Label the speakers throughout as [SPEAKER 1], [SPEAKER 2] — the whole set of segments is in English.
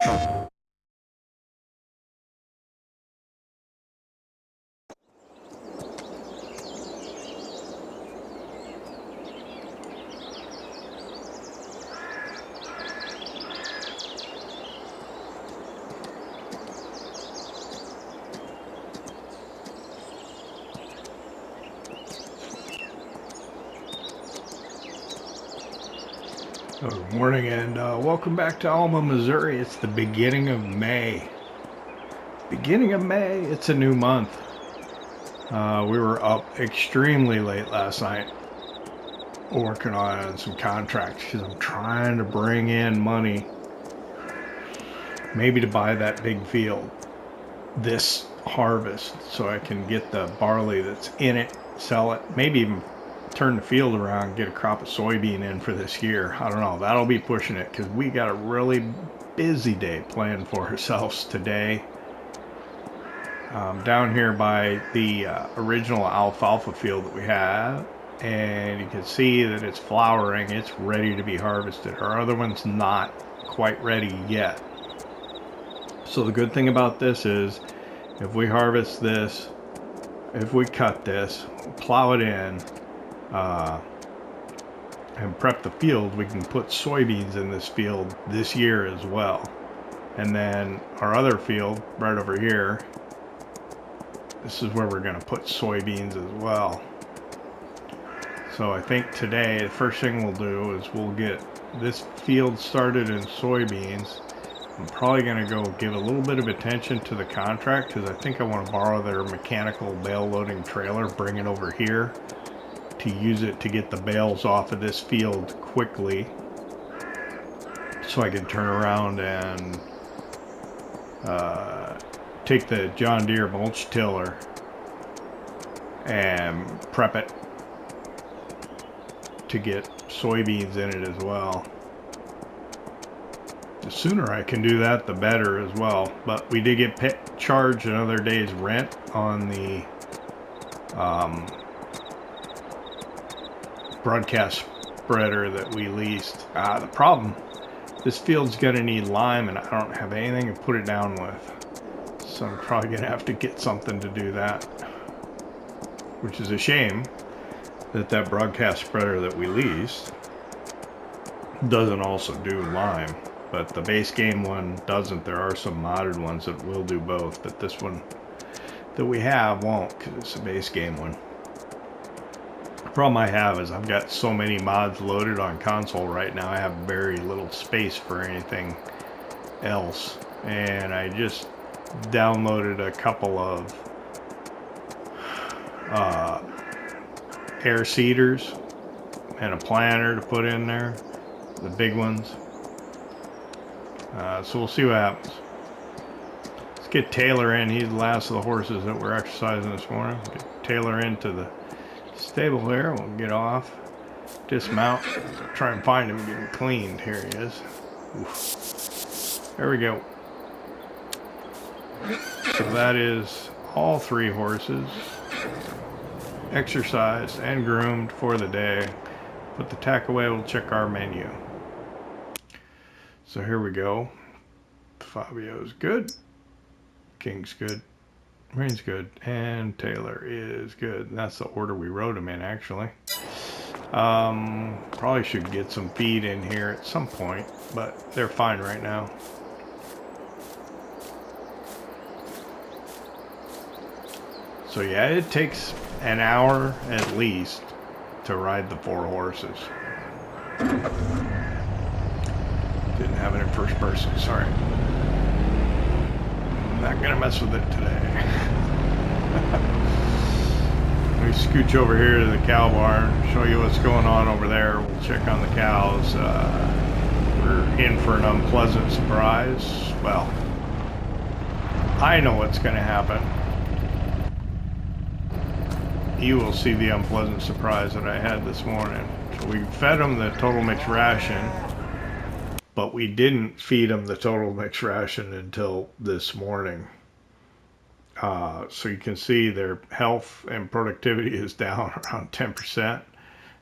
[SPEAKER 1] Good morning and welcome back to Alma, Missouri. It's the beginning of May. Beginning of May, it's a new month. We were up extremely late last night working on some contracts because I'm trying to bring in money maybe to buy that big field this harvest so I can get the barley that's in it, sell it, maybe even turn the field around, get a crop of soybean in for this year. I don't know, that'll be pushing it because we got a really busy day planned for ourselves today. Down here by the original alfalfa field that we have, and you can see that it's flowering, it's ready to be harvested. Our other one's not quite ready yet. So the good thing about this is if we harvest this, if we cut this, plow it in, and prep the field, we can put soybeans in this field this year as well. And then our other field right over here, this is where we're going to put soybeans as well. So I think today the first thing we'll do is we'll get this field started in soybeans. I'm probably going to go give a little bit of attention to the contract because I think I want to borrow their mechanical bale loading trailer, bring it over here to use it to get the bales off of this field quickly so I can turn around and take the John Deere mulch tiller and prep it to get soybeans in it as well. The sooner I can do that, the better as well. But we did get charged another day's rent on the broadcast spreader that we leased. The problem, this field's gonna need lime and I don't have anything to put it down with. So I'm probably gonna have to get something to do that. Which is a shame that that broadcast spreader that we leased doesn't also do lime. But the base game one doesn't. There are some modded ones that will do both, but this one that we have won't because it's a base game one. The problem I have is I've got so many mods loaded on console right now, I have very little space for anything else. And I just downloaded a couple of air seeders and a planter to put in there, the big ones. So we'll see what happens. Let's get Taylor in. He's the last of the horses that we're exercising this morning. Get Taylor into the stable here. We'll get off, dismount, try and find him, get him cleaned. Here he is. Oof. There we go. So that is all three horses exercised and groomed for the day. Put the tack away. We'll check our menu. So here we go. Fabio's good. King's good. Rain's good. And Taylor is good. That's the order we rode him in, actually. Probably should get some feed in here at some point, but they're fine right now. So yeah, it takes an hour at least to ride the four horses. Didn't have it in first person, sorry. I'm not gonna mess with it today. Let me scooch over here to the cow barn, show you what's going on over there. We'll check on the cows. We're in for an unpleasant surprise. Well, I know what's gonna happen. You will see the unpleasant surprise that I had this morning. So we fed them the total mixed ration, but we didn't feed them the total mixed ration until this morning. So you can see their health and productivity is down around 10%.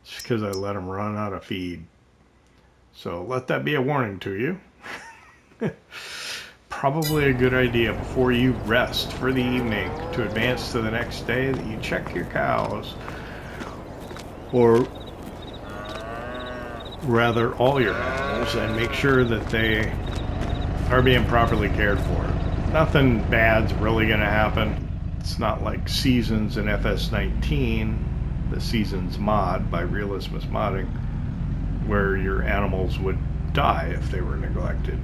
[SPEAKER 1] It's because I let them run out of feed. So let that be a warning to you. probably a good idea before you rest for the evening to advance to the next day that you check your cows, or rather all your animals, and make sure that they are being properly cared for. Nothing bad's really going to happen. It's not like Seasons in FS19, the Seasons mod by SleutjesModding, where your animals would die if they were neglected.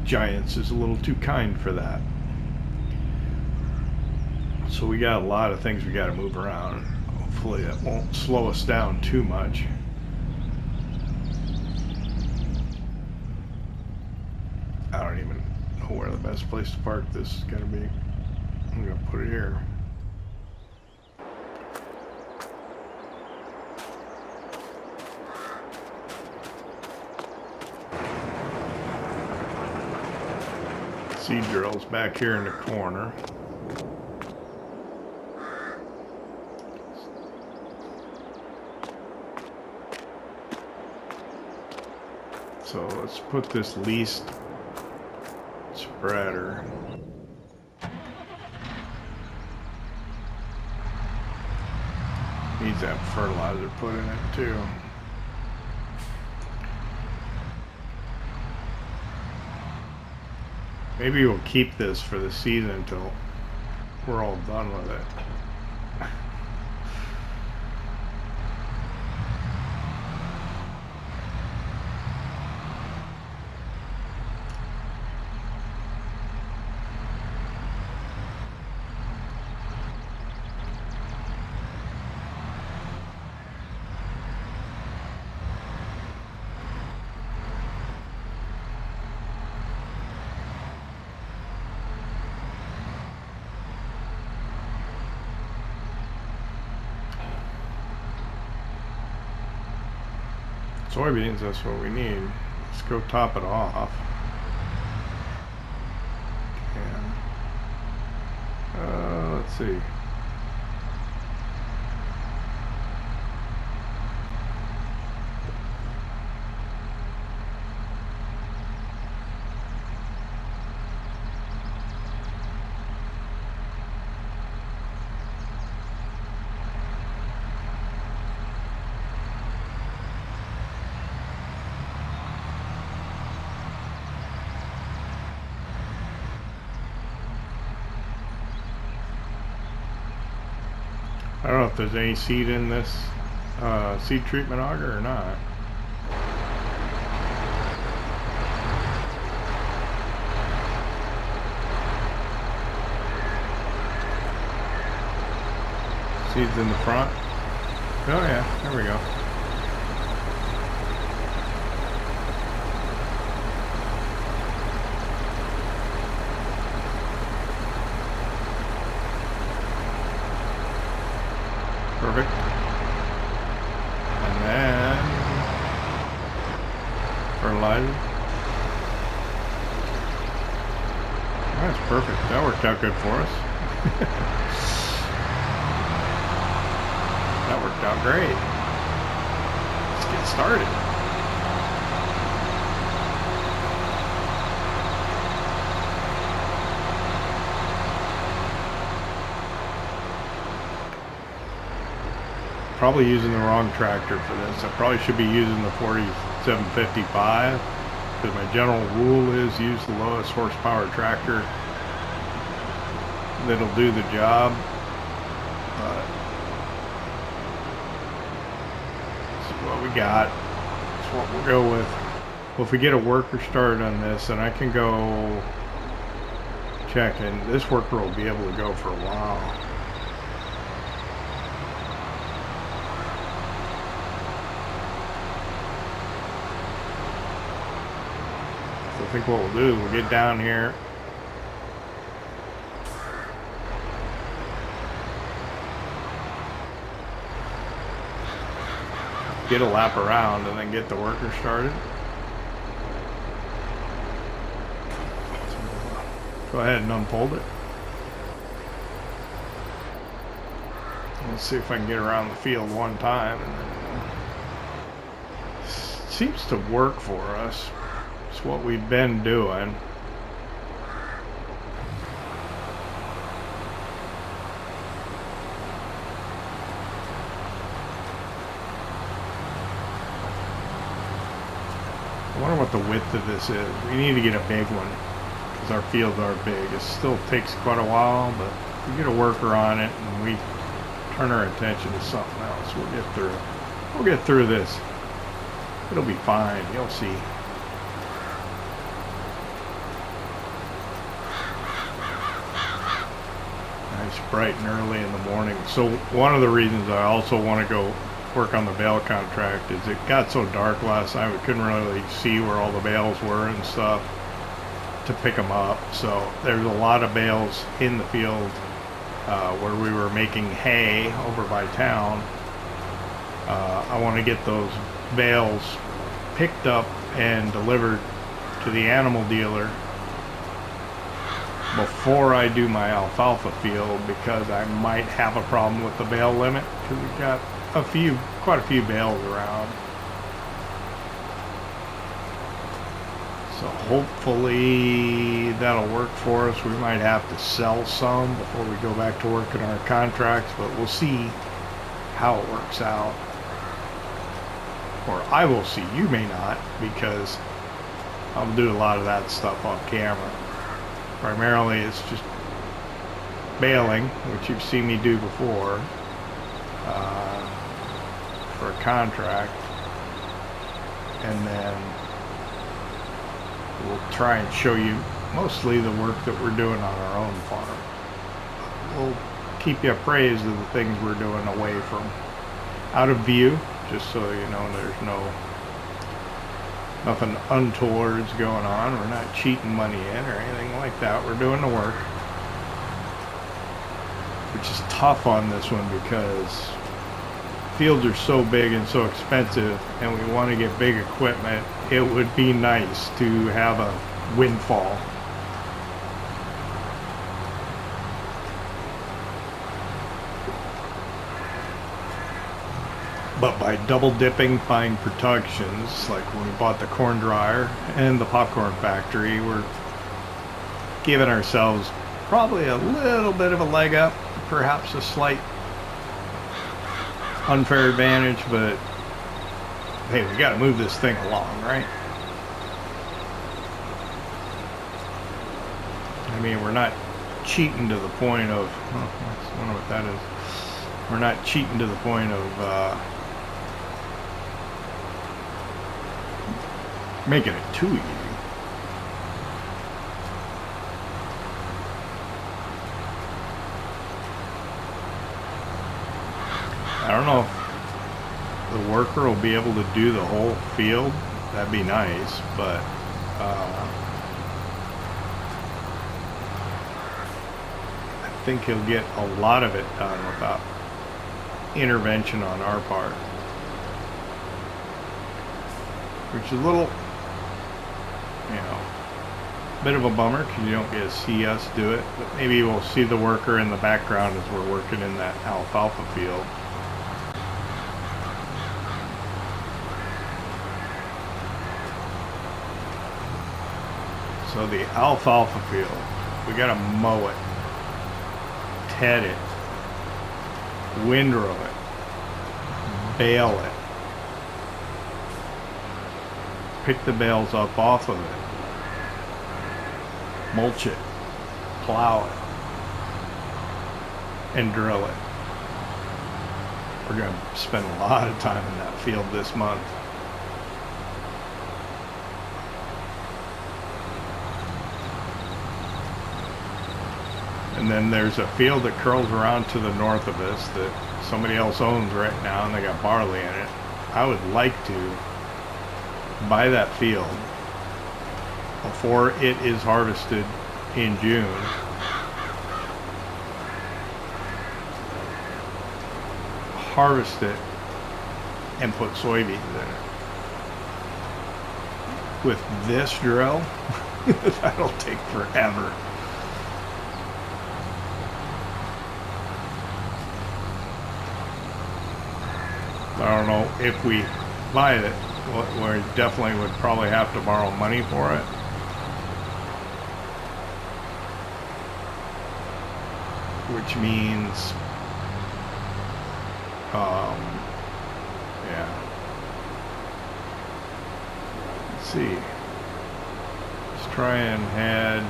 [SPEAKER 1] Giants is a little too kind for that. So we got a lot of things we got to move around. Hopefully it won't slow us down too much. I don't even know where the best place to park this is going to be. I'm going to put it here. Seed drill's back here in the corner. So let's put this least spreader. Needs that fertilizer put in it too. Maybe we'll keep this for the season until we're all done with it. Soybeans, that's what we need. Let's go top it off. Let's see. I don't know if there's any seed in this seed treatment auger or not. Seeds in the front. Oh yeah, there we go. Perfect. And then fertilizer. That's perfect. That worked out good for us. That worked out great. Let's get started. Probably using the wrong tractor for this. I probably should be using the 4755, because my general rule is use the lowest horsepower tractor that'll do the job. But this is what we got. That's what we'll go with. Well, if we get a worker started on this, then I can go check, and this worker will be able to go for a while. I think what we'll do is we'll get down here, get a lap around, and then get the worker started. Go ahead and unfold it. Let's see if I can get around the field one time. And then, seems to work for us. That's what we've been doing. I wonder what the width of this is. We need to get a big one because our fields are big. It still takes quite a while, but if we get a worker on it and we turn our attention to something else, we'll get through. We'll get through this. It'll be fine. You'll see. Nice bright and early in the morning. So one of the reasons I also want to go work on the bale contract is it got so dark last night we couldn't really see where all the bales were and stuff to pick them up. So there's a lot of bales in the field where we were making hay over by town. I want to get those bales picked up and delivered to the animal dealer before I do my alfalfa field, because I might have a problem with the bale limit because we've got quite a few bales around. So hopefully that'll work for us. We might have to sell some before we go back to working our contracts, but we'll see how it works out. Or I will see. You may not, because I'll do a lot of that stuff off camera. Primarily it's just baling, which you've seen me do before. For a contract, and then we'll try and show you mostly the work that we're doing on our own farm. We'll keep you appraised of the things we're doing away from, out of view, just so you know there's nothing untoward going on. We're not cheating money in or anything like that. We're doing the work, which is tough on this one because fields are so big and so expensive, and we want to get big equipment. It would be nice to have a windfall. But by double dipping, buying protections, like when we bought the corn dryer and the popcorn factory, we're giving ourselves probably a little bit of a leg up, perhaps a slight unfair advantage, but hey, we got to move this thing along, right? I mean, we're not cheating to the point of, I wonder what that is. We're not cheating to the point of making it too easy. I don't know if the worker will be able to do the whole field. That'd be nice, but I think he'll get a lot of it done without intervention on our part, which is a little, bit of a bummer because you don't get to see us do it, but maybe we'll see the worker in the background as we're working in that alfalfa field. So the alfalfa field, we gotta mow it, ted it, windrow it, bale it, pick the bales up off of it, mulch it, plow it, and drill it. We're gonna spend a lot of time in that field this month. And then there's a field that curls around to the north of us that somebody else owns right now, and they got barley in it. I would like to buy that field before it is harvested in June. Harvest it and put soybeans in it. With this drill, that'll take forever. I don't know if we buy it where I definitely would probably have to borrow money for it. Which means, yeah. Let's see. Let's try and head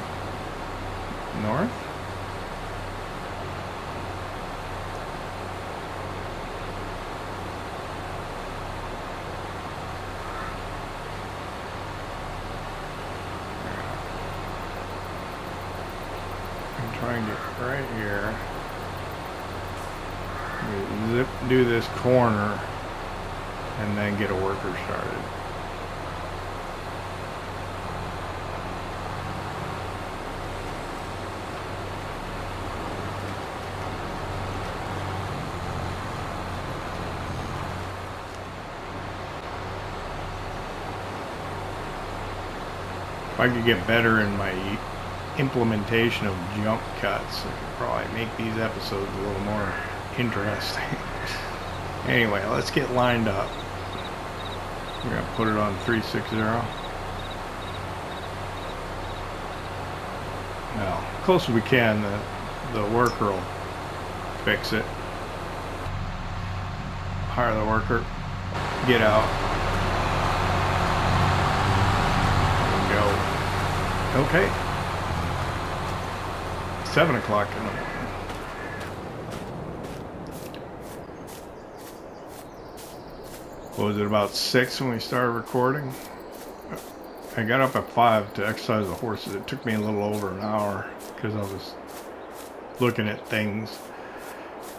[SPEAKER 1] north. Try and get right here. Do this corner and then get a worker started. If I could get better in my implementation of jump cuts, I could probably make these episodes a little more interesting. Anyway, let's get lined up. We're going to put it on 360. Now, close as we can, the worker will fix it. Hire the worker, get out, and go. Okay. 7 o'clock in the morning. What was it, about 6 when we started recording? I got up at 5 to exercise the horses. It took me a little over an hour because I was looking at things.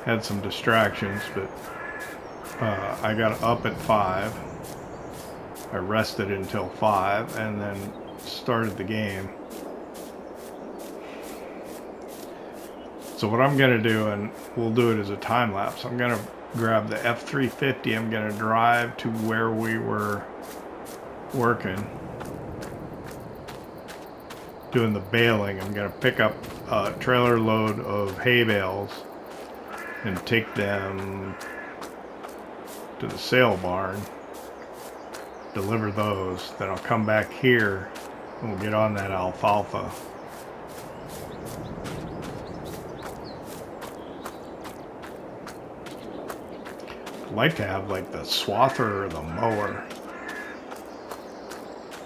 [SPEAKER 1] Had some distractions, but I got up at 5. I rested until 5 and then started the game. So what I'm going to do, and we'll do it as a time lapse, I'm going to grab the F350. I'm going to drive to where we were working, doing the baling. I'm going to pick up a trailer load of hay bales and take them to the sale barn, deliver those. Then I'll come back here and we'll get on that alfalfa. I'd like to have like the swather or the mower.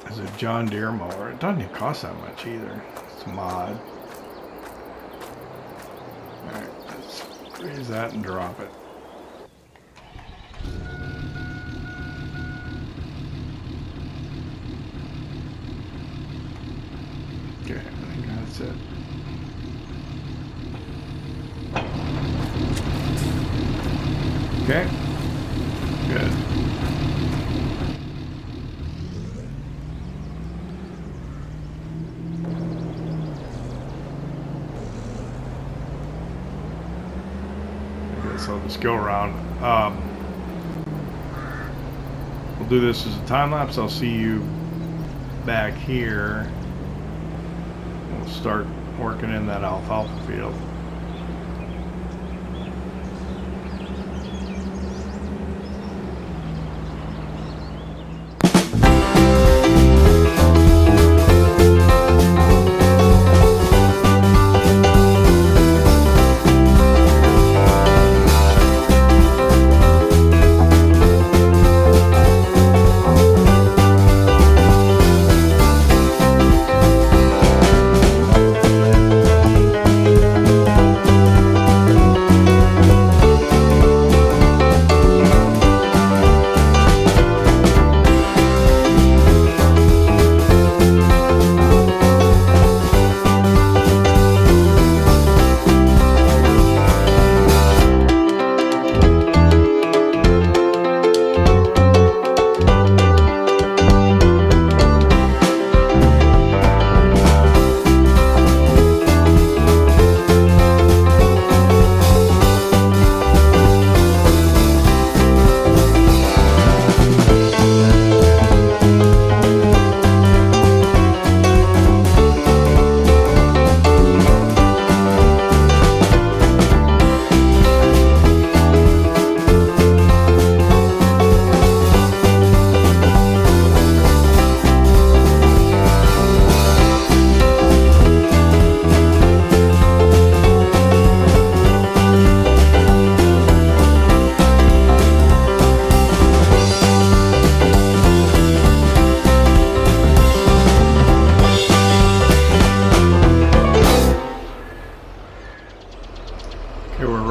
[SPEAKER 1] It's a John Deere mower. It doesn't even cost that much either. It's a mod. Alright, let's raise that and drop it. Okay, I think that's it. Okay. Good. I guess I'll just go around. We'll do this as a time lapse. I'll see you back here. We'll start working in that alfalfa field.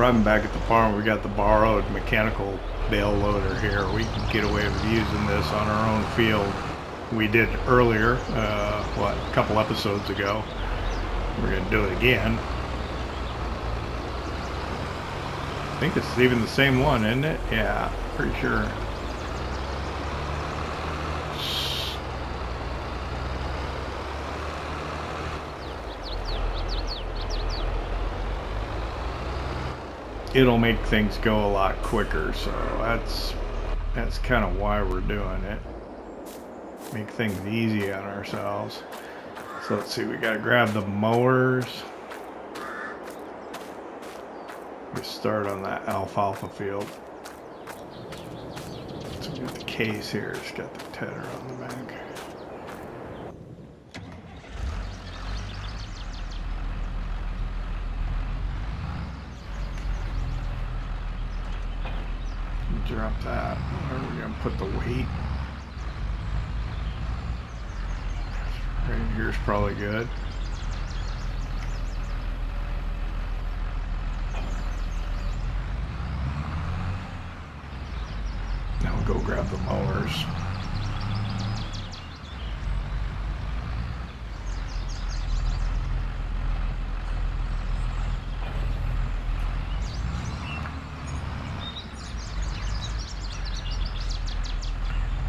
[SPEAKER 1] driving back at the farm, we got the borrowed mechanical bale loader here. We can get away with using this on our own field. We did earlier, a couple episodes ago. We're going to do it again. I think it's even the same one, isn't it? Yeah, pretty sure. It'll make things go a lot quicker, so that's kind of why we're doing it. Make things easy on ourselves. So let's see, we gotta grab the mowers. We start on that alfalfa field. So we got the case here, it's got the tedder on the back. Drop that. Where are we gonna put the weight? Right here's probably good. Now we'll go grab the mowers.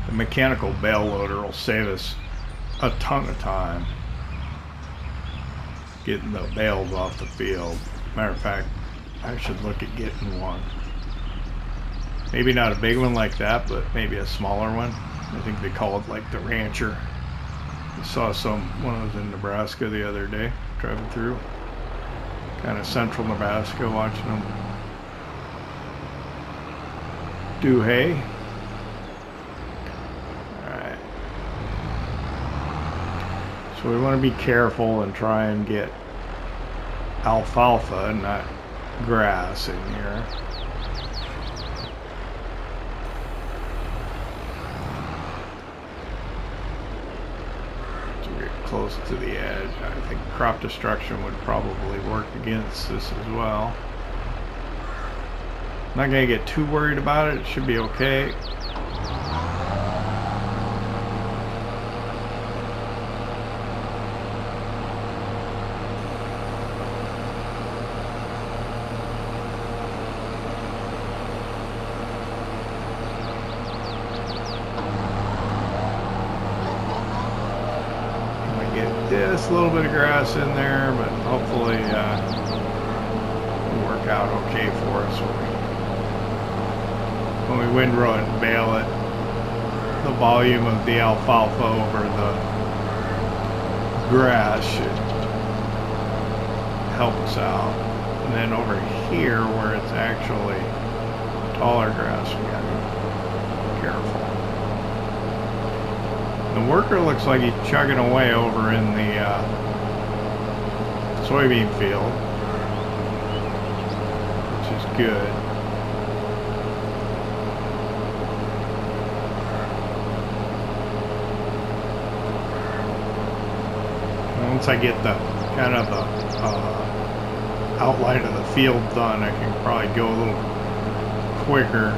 [SPEAKER 1] The mechanical bale loader will save us a ton of time getting the bales off the field. Matter of fact, I should look at getting one. Maybe not a big one like that, but maybe a smaller one. I think they call it like the Rancher. I saw one I was in Nebraska the other day, driving through kind of central Nebraska, watching them do hay. So we want to be careful and try and get alfalfa, not grass, in here. So we get close to the edge. I think crop destruction would probably work against this as well. Not going to get too worried about it. It should be okay. A little bit of grass in there, but hopefully it'll work out okay for us when we windrow it and bale it. The volume of the alfalfa over the grass should help us out. And then over here where it's actually taller grass, we gotta be careful. The worker looks like he's chugging away over in the soybean field, which is good. Once I get the kind of the outline of the field done, I can probably go a little quicker.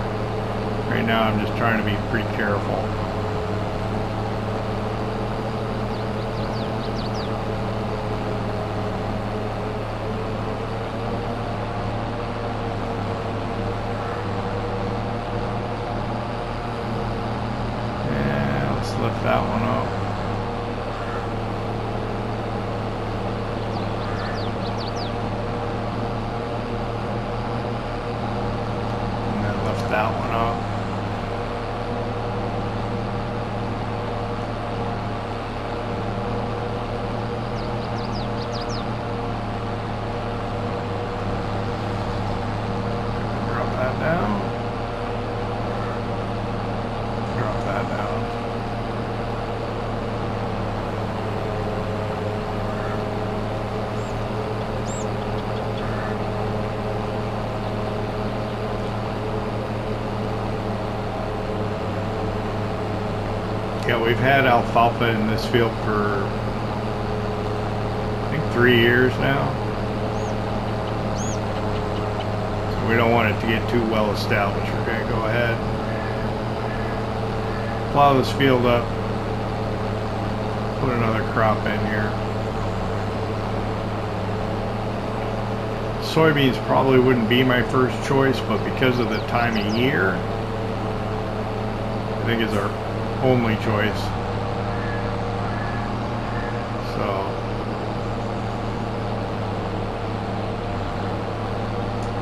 [SPEAKER 1] Right now I'm just trying to be pretty careful. Lift that one up. And then lift that one up. Drop that down. Drop that down. Yeah, we've had alfalfa in this field for, I think, 3 years now. We don't want it to get too well established. We're going to go ahead, plow this field up, put another crop in here. Soybeans probably wouldn't be my first choice, but because of the time of year, I think it's our only choice. So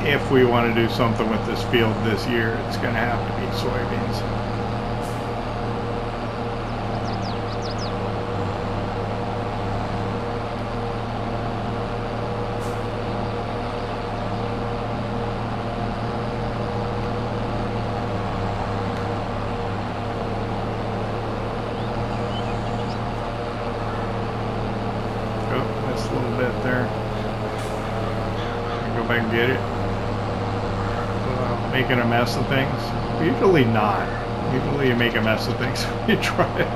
[SPEAKER 1] if we want to do something with this field this year, it's going to have to be soybeans. Get it making a mess of things. Usually not. Usually you make a mess of things when you try it.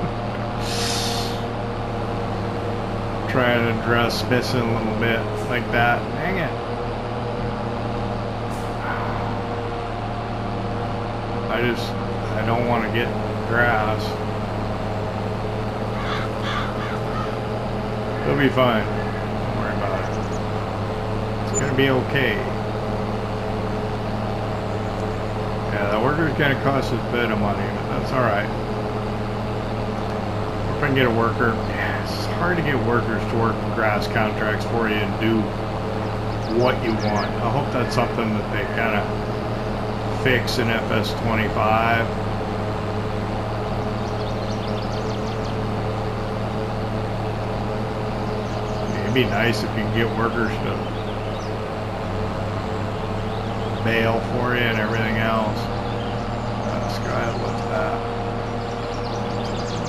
[SPEAKER 1] Try to address missing a little bit like that. Dang it. I don't want to get grass. It'll be fine. Don't worry about it. It's gonna be okay. Yeah, the worker's gonna cost us a bit of money, but that's alright. If I can get a worker, yeah, it's hard to get workers to work grass contracts for you and do what you want. I hope that's something that they kind of fix in FS25. It'd be nice if you could get workers to bale for you and everything else. Let's go ahead and lift that.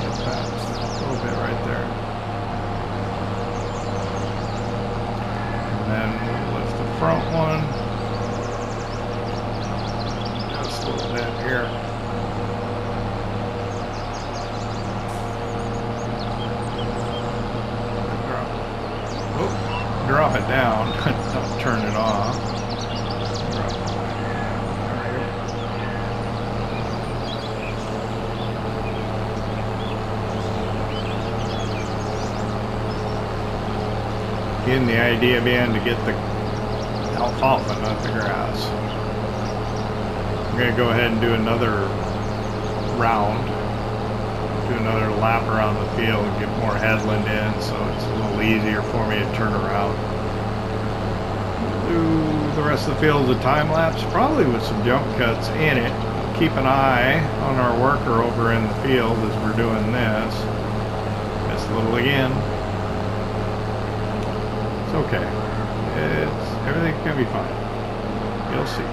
[SPEAKER 1] Get that a little bit right there. And then we'll lift the front one. Just a little bit here. Drop it down, don't turn it off. Again, the idea being to get the alfalfa, not the grass. I'm going to go ahead and do another round. Do another lap around the field and get more headland in, so it's a little easier for me to turn around. Do the rest of the field as a time lapse, probably with some jump cuts in it. Keep an eye on our worker over in the field as we're doing this. Just a little again. It's okay. Everything's gonna be fine. You'll see.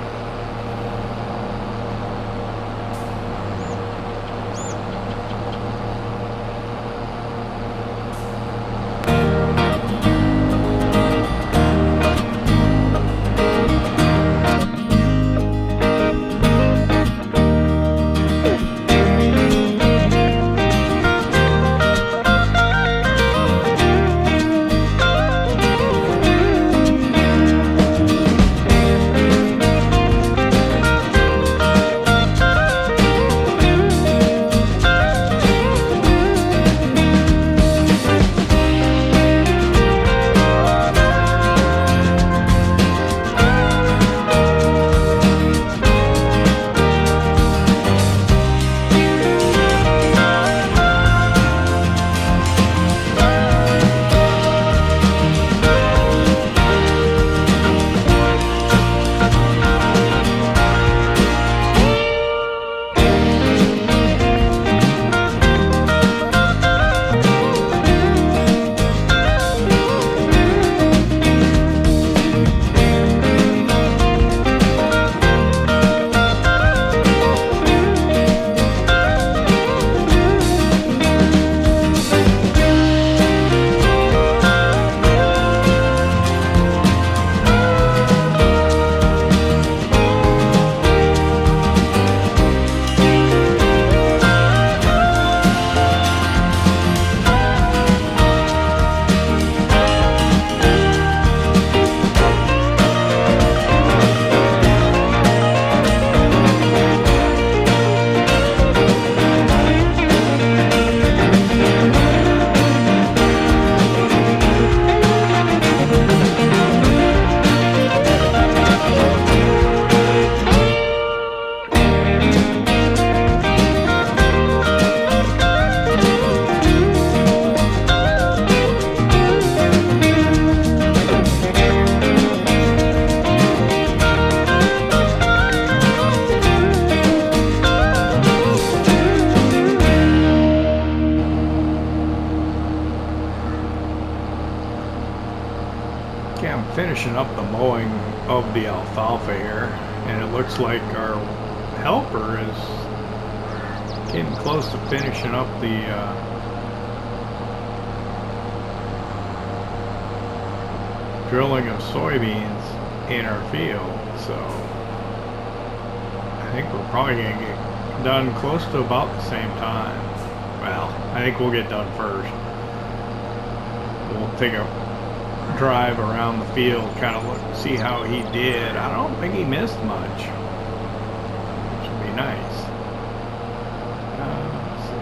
[SPEAKER 1] Okay, I'm finishing up the mowing of the alfalfa here, and it looks like our helper is getting close to finishing up the drilling of soybeans in our field. So I think we're probably going to get done close to about the same time. Well, I think we'll get done first. We'll take a drive around the field, kind of look, see how he did. I don't think he missed much, which would be nice. Let's see.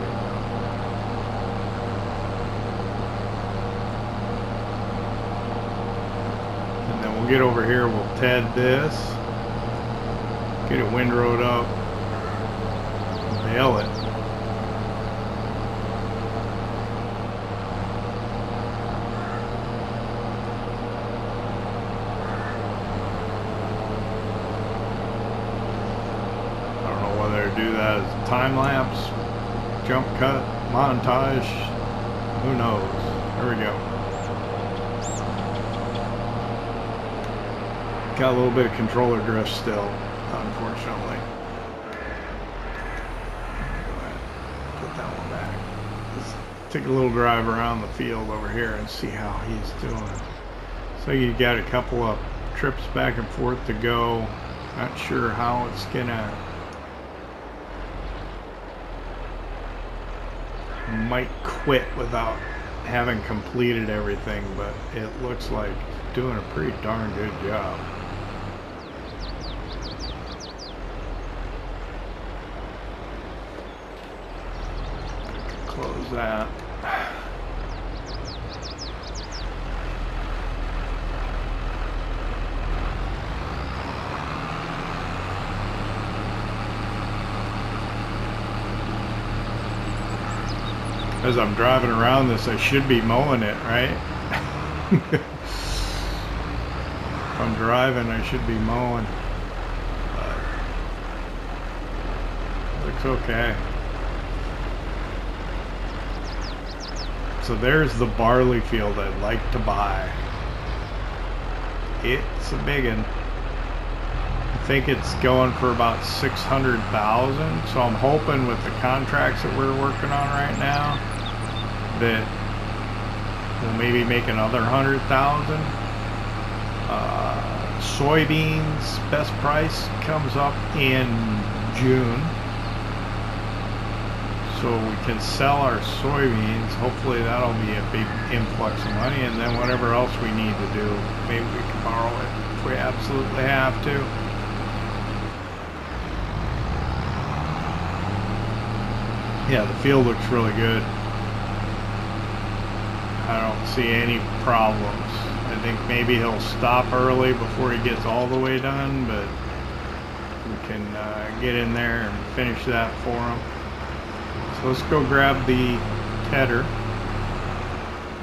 [SPEAKER 1] And then we'll get over here, we'll ted this, get it windrowed up, bale it. Do that as a time lapse, jump cut, montage, who knows. There we go. Got a little bit of controller drift still, unfortunately. Go ahead, put that one back. Let's take a little drive around the field over here and see how he's doing. So you got a couple of trips back and forth to go. Not sure how it's gonna. Might quit without having completed everything, but it looks like it's doing a pretty darn good job. Close that. As I'm driving around this, I should be mowing it, right? If I'm driving, I should be mowing. But looks okay. So there's the barley field I'd like to buy. It's a big one. I think it's going for about 600,000. So I'm hoping with the contracts that we're working on right now that we'll maybe make another 100,000. Soybeans best price comes up in June, so we can sell our soybeans. Hopefully that'll be a big influx of money, and then whatever else we need to do, maybe we can borrow it if we absolutely have to. Yeah, the field looks really good. I don't see any problems. I think maybe he'll stop early before he gets all the way done, but we can get in there and finish that for him. So let's go grab the tedder.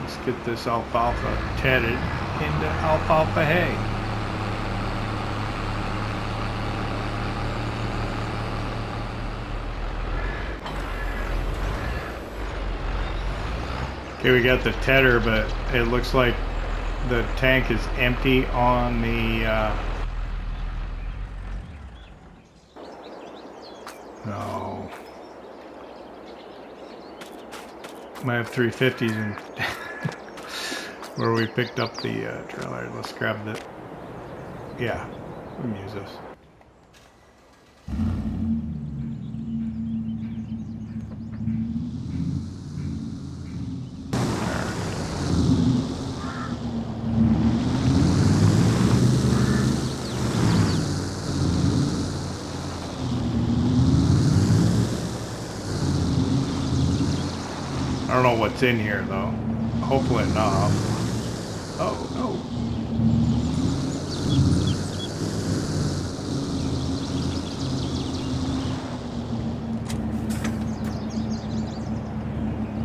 [SPEAKER 1] Let's get this alfalfa tedded into alfalfa hay. Okay, we got the tedder, but it looks like the tank is empty on the no. Might have 350s in where we picked up the trailer. Let's grab the, yeah, we can use this. I don't know what's in here though. Hopefully enough. Oh no.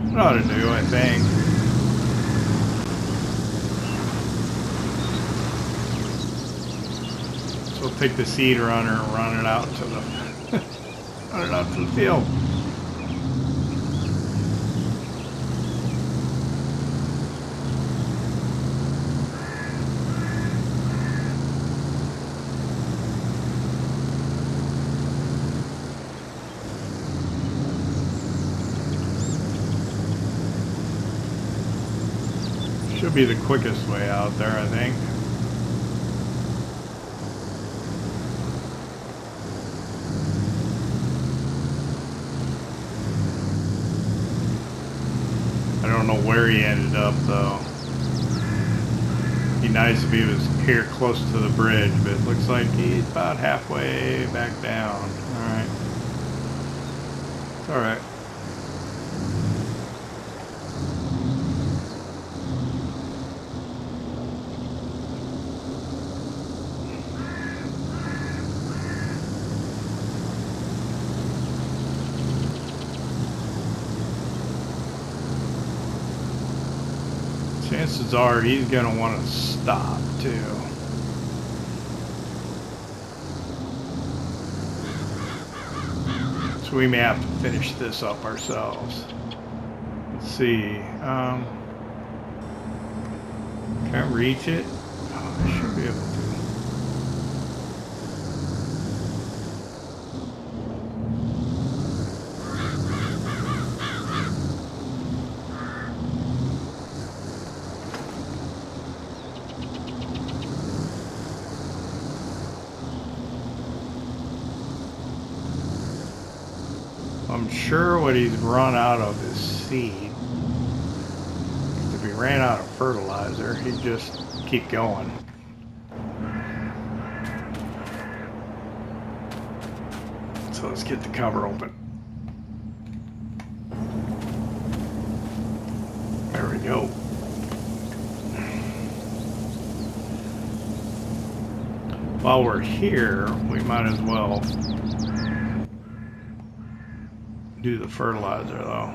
[SPEAKER 1] It ought to do, I think. So we'll take the seed runner and run it out to the run it out to the field. Should be the quickest way out there, I think. I don't know where he ended up, though. Be nice if he was here close to the bridge, but it looks like he's about halfway back down. Alright. It's alright. Chances are he's going to want to stop too. So we may have to finish this up ourselves. Let's see. Can I reach it? Oh, I should be able to. I'm sure what he's run out of is seed. If he ran out of fertilizer, he'd just keep going. So let's get the cover open. There we go. While we're here, we might as well do the fertilizer though.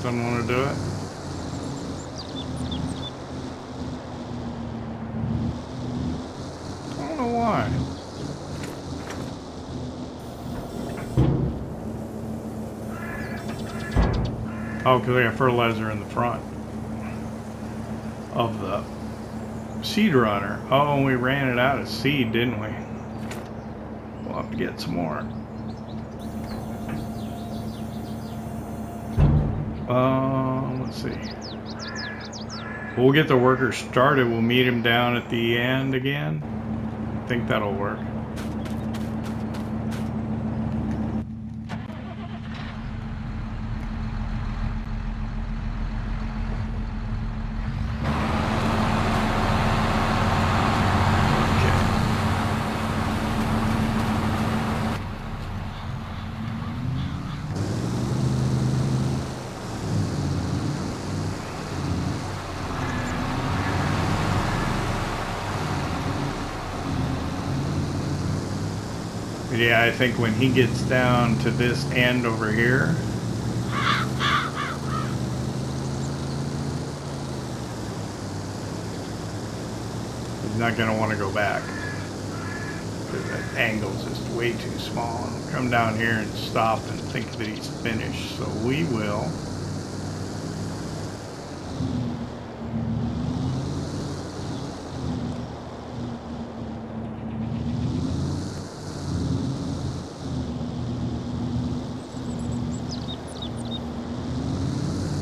[SPEAKER 1] Don't want to do it. I don't know why. Oh, because I got fertilizer in the front of the seed runner. Oh, and we ran it out of seed, didn't we? We'll have to get some more. Let's see. We'll get the worker started. We'll meet him down at the end again. I think that'll work. Yeah, I think when he gets down to this end over here, he's not going to want to go back because that angle's just way too small. And he'll come down here and stop and think that he's finished. So we will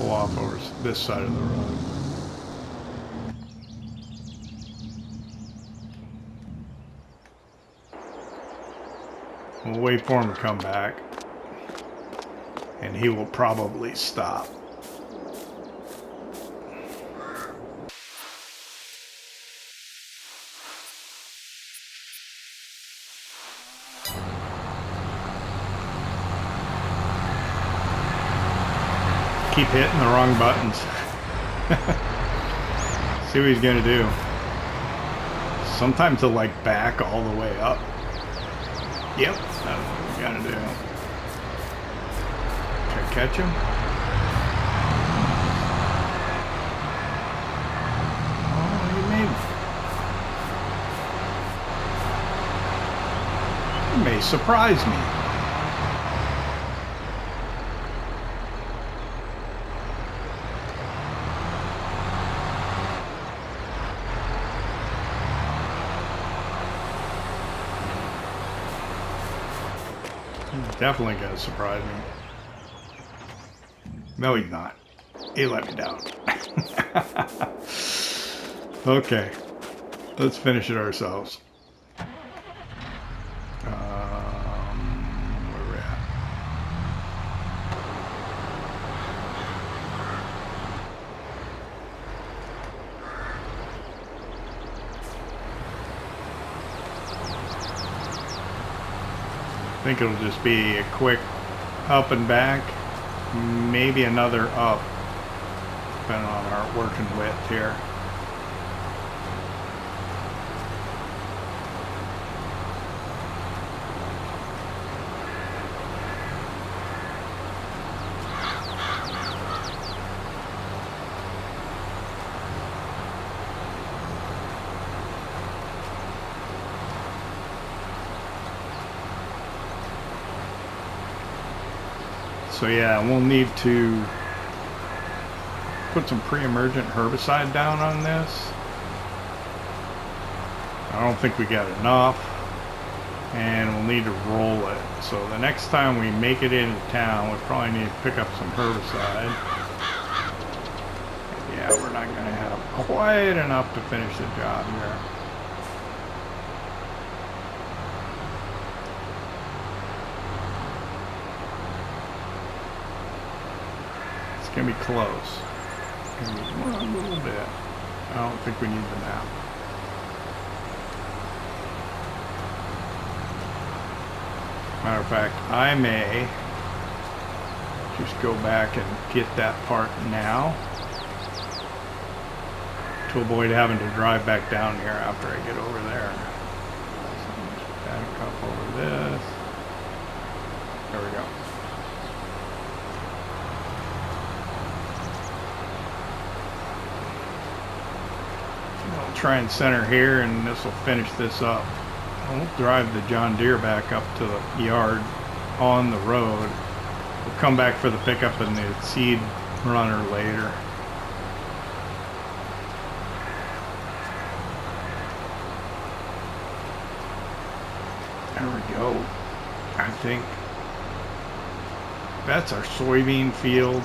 [SPEAKER 1] off over this side of the road. We'll wait for him to come back, and he will probably stop. Keep hitting the wrong buttons. See what he's gonna do. Sometimes he'll like back all the way up. Yep, that's what we gotta do. Try to catch him. Oh, he may surprise me. He's definitely gonna surprise me. No, he's not. He let me down. Okay, let's finish it ourselves. Where we're at? I think it'll just be a quick up and back, maybe another up, depending on our working width here. So yeah, we'll need to put some pre-emergent herbicide down on this. I don't think we got enough, and we'll need to roll it. So the next time we make it into town, we probably need to pick up some herbicide. Yeah, we're not going to have quite enough to finish the job here. It's going to be close. It's going to be a little bit. I don't think we need the map. Matter of fact, I may just go back and get that part now to avoid having to drive back down here after I get over there. So just back up over this. There we go. I'll try and center here, and this will finish this up. We'll drive the John Deere back up to the yard on the road. We'll come back for the pickup and the seed runner later. There we go. I think that's our soybean field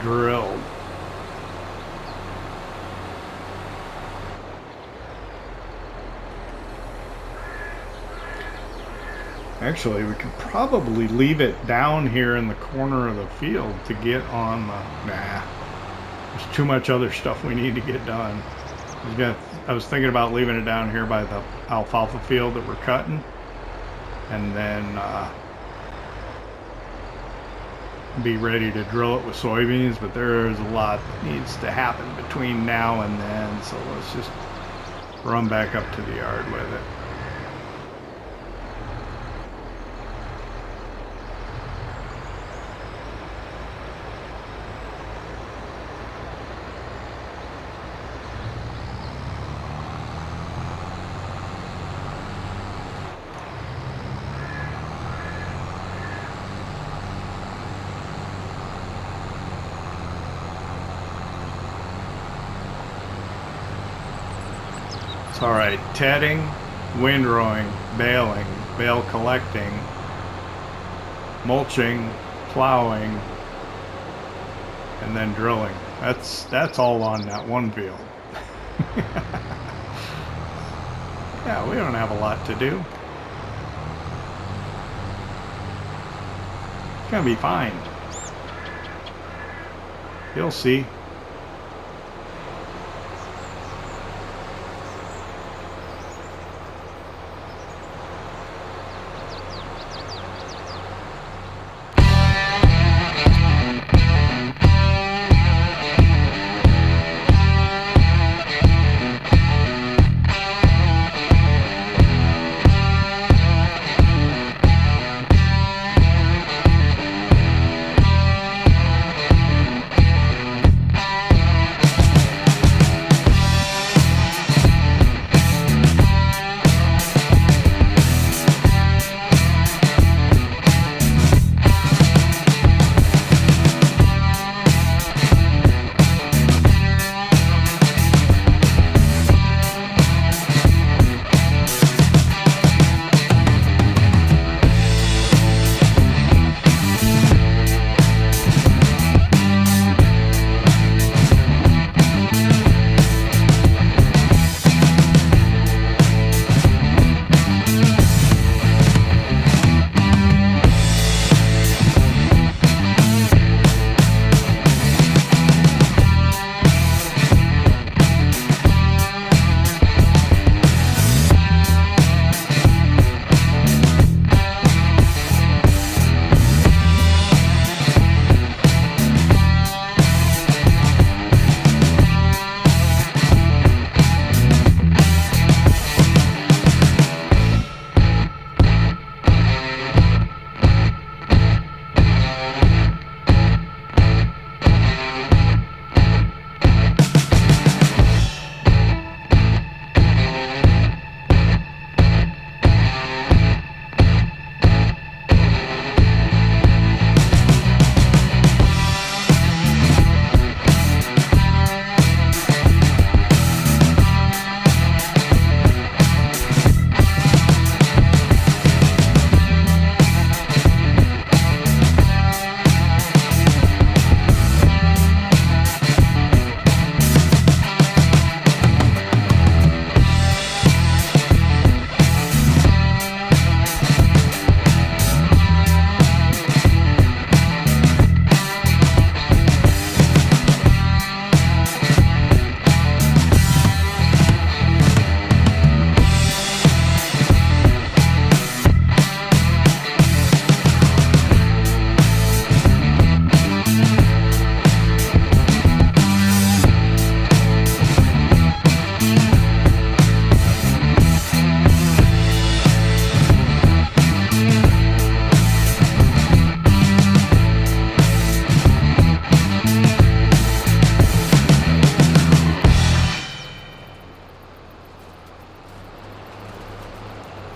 [SPEAKER 1] drilled. Actually, we could probably leave it down here in the corner of the field to get on the... Nah, there's too much other stuff we need to get done. I was thinking about leaving it down here by the alfalfa field that we're cutting, and then be ready to drill it with soybeans, but there's a lot that needs to happen between now and then, so let's just run back up to the yard with it. All right, tedding, windrowing, baling, bale collecting, mulching, plowing, and then drilling. That's all on that one field. Yeah, we don't have a lot to do. It's gonna be fine. You'll see.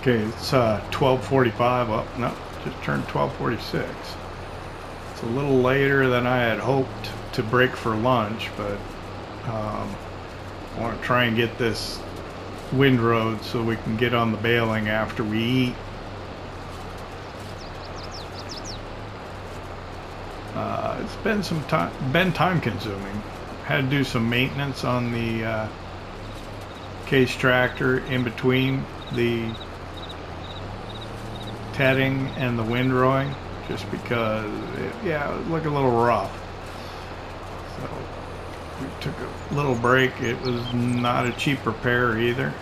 [SPEAKER 1] Okay, it's 12:45. Oh, no, just turned 12:46. It's a little later than I had hoped to break for lunch, but I want to try and get this windrowed so we can get on the baling after we eat. It's been time consuming. Had to do some maintenance on the case tractor in between the tedding and the windrowing, just because it would look a little rough. So we took a little break. It was not a cheap repair either,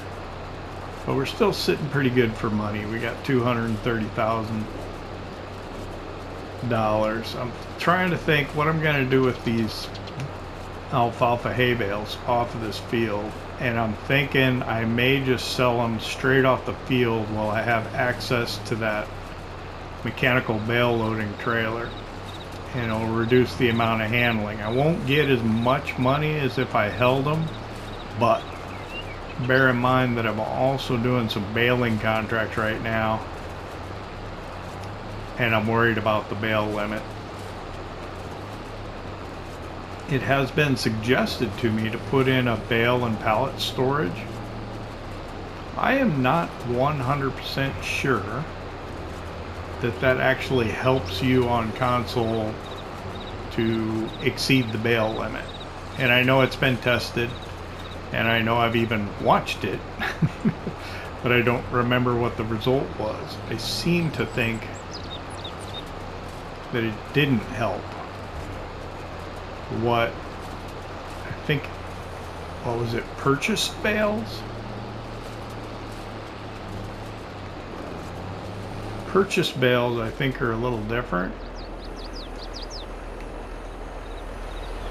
[SPEAKER 1] but we're still sitting pretty good for money. We got $230,000. I'm trying to think what I'm going to do with these alfalfa hay bales off of this field, and I'm thinking I may just sell them straight off the field while I have access to that mechanical bale loading trailer, and it'll reduce the amount of handling. I won't get as much money as if I held them, but bear in mind that I'm also doing some baling contracts right now, and I'm worried about the bale limit. It has been suggested to me to put in a bale and pallet storage. I am not 100% sure that actually helps you on console to exceed the bale limit. And I know it's been tested, and I know I've even watched it, but I don't remember what the result was. I seem to think that it didn't help. What was it, purchased bales? Purchased bales I think are a little different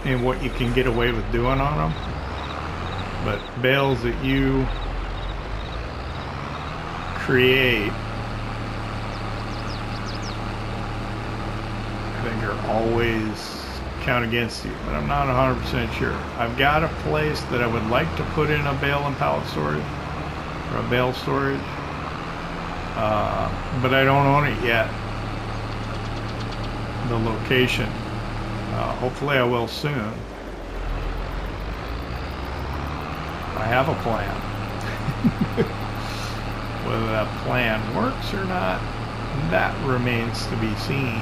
[SPEAKER 1] in what you can get away with doing on them, but bales that you create I think are always count against you, but I'm not 100% sure. I've got a place that I would like to put in a bale and pallet storage, or a bale storage, but I don't own it yet. The location. Hopefully I will soon. I have a plan. Whether that plan works or not, that remains to be seen.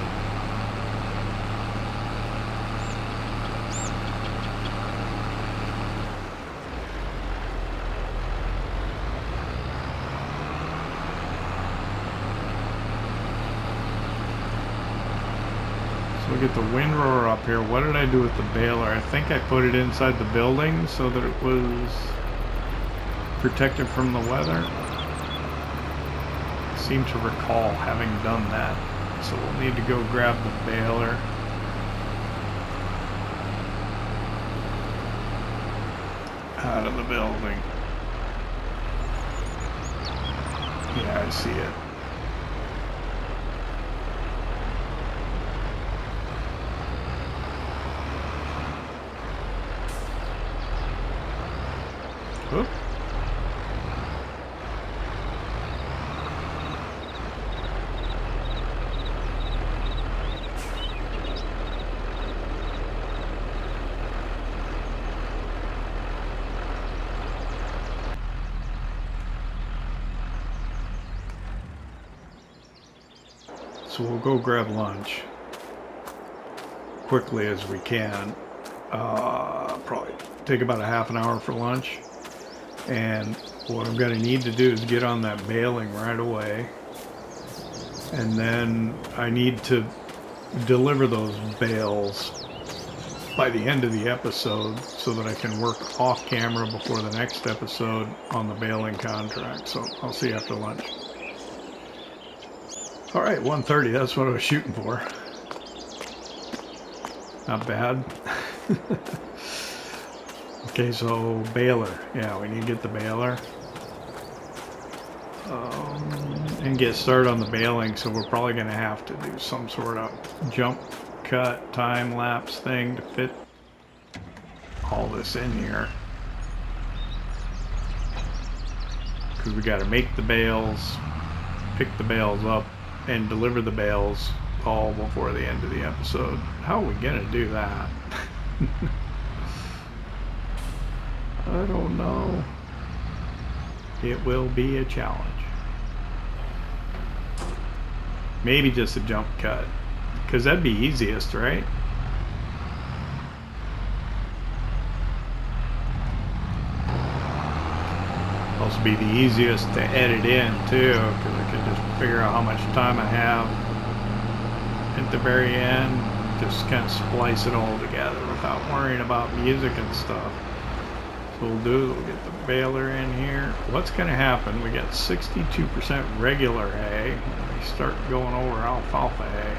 [SPEAKER 1] Get the windrower up here. What did I do with the baler? I think I put it inside the building so that it was protected from the weather. I seem to recall having done that. So we'll need to go grab the baler. Out of the building. Yeah, I see it. Oop. So we'll go grab lunch quickly as we can. Probably take about a half an hour for lunch. And what I'm going to need to do is get on that baling right away. And then I need to deliver those bales by the end of the episode so that I can work off camera before the next episode on the baling contract. So I'll see you after lunch. All right, 1:30, that's what I was shooting for. Not bad. Okay, so baler. Yeah, we need to get the baler. And get started on the baling, so we're probably going to have to do some sort of jump cut time lapse thing to fit all this in here. Because we got to make the bales, pick the bales up and deliver the bales all before the end of the episode. How are we gonna do that? I don't know. It will be a challenge. Maybe just a jump cut, because that'd be easiest, right? Also be the easiest to edit in too, because I can just figure out how much time I have at the very end, just kind of splice it all together without worrying about music and stuff. So we'll do is we'll get the baler in here. What's going to happen? We got 62% regular hay. When we start going over alfalfa hay,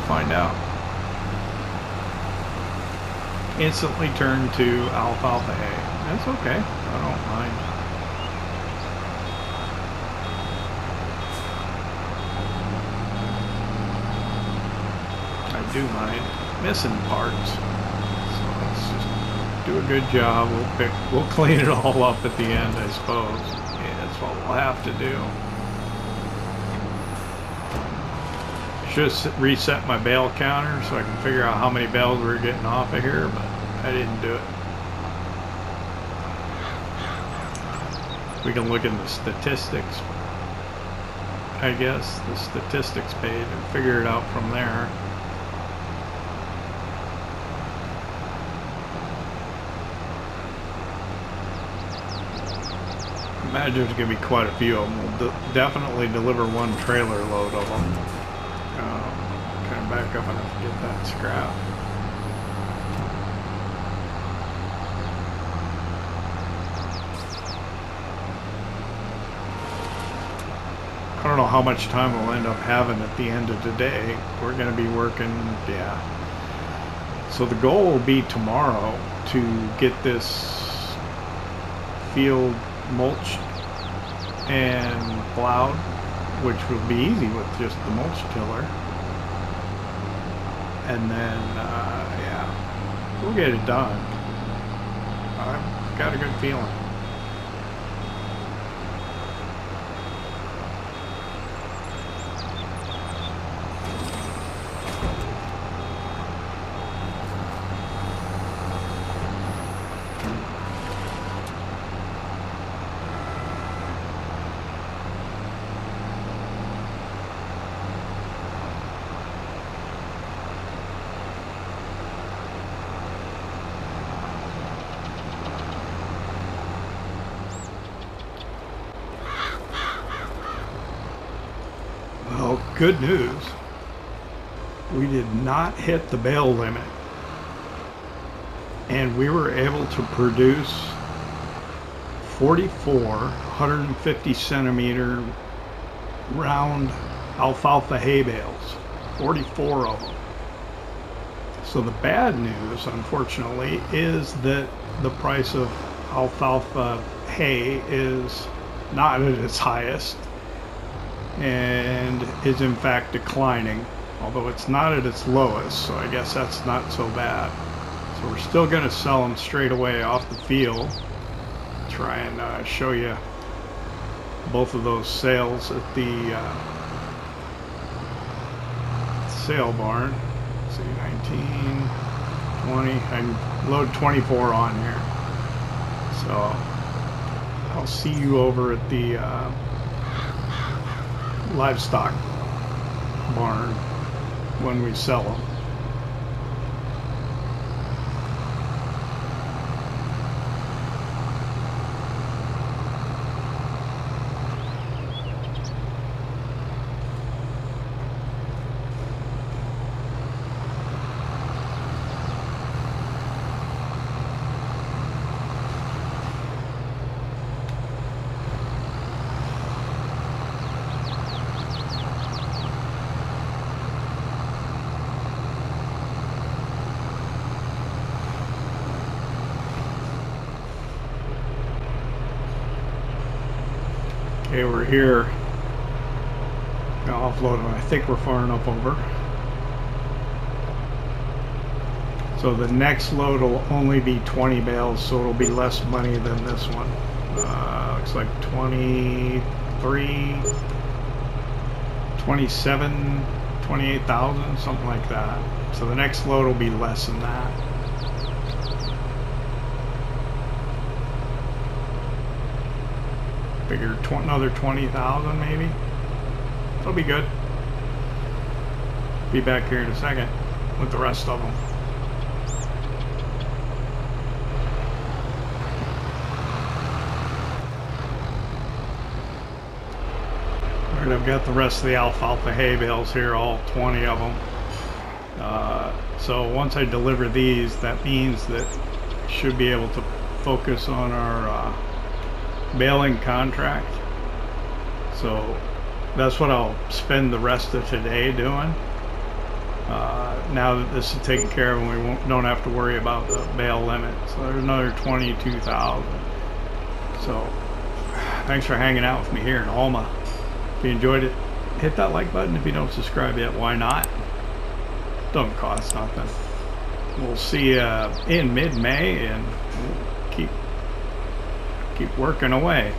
[SPEAKER 1] find out. Instantly turn to alfalfa hay. That's okay. I don't mind. I do mind missing parts. So let's just do a good job. We'll clean it all up at the end, I suppose. Yeah, that's what we'll have to do. Should have reset my bale counter so I can figure out how many bales we're getting off of here, but I didn't do it. We can look in the statistics, I guess, the statistics page, and figure it out from there. Imagine there's going to be quite a few of them. We'll definitely deliver one trailer load of them. Kind of back up enough to get that scrap. I don't know how much time we'll end up having at the end of the day. We're going to be working, yeah. So the goal will be tomorrow to get this field mulched and plowed, which will be easy with just the mulch tiller. And then, yeah, we'll get it done. I've got a good feeling. Good news, we did not hit the bale limit, and we were able to produce 44 150 centimeter round alfalfa hay bales, 44 of them. So the bad news, unfortunately, is that the price of alfalfa hay is not at its highest and is in fact declining, although it's not at its lowest, so I guess that's not so bad. So we're still going to sell them straight away off the field. Try and show you both of those sales at the sale barn. Let's see, 19, 20, I can load 24 on here. So I'll see you over at the livestock barn when we sell them. Okay, we're here. I'll offload them. I think we're far enough over. So the next load will only be 20 bales, so it'll be less money than this one. Looks like 23, 27, 28,000, something like that. So the next load will be less than that. Figure another 20,000 maybe. That'll be good. Be back here in a second with the rest of them. Alright, I've got the rest of the alfalfa hay bales here, all 20 of them. So once I deliver these, that means that I should be able to focus on our baling contract. So that's what I'll spend the rest of today doing. Now that this is taken care of and we don't have to worry about the bale limit. So there's another 22,000. So thanks for hanging out with me here in Alma. If you enjoyed it, hit that like button. If you don't subscribe yet, why not? Doesn't cost nothing. We'll see you in mid-May, and we'll keep working away.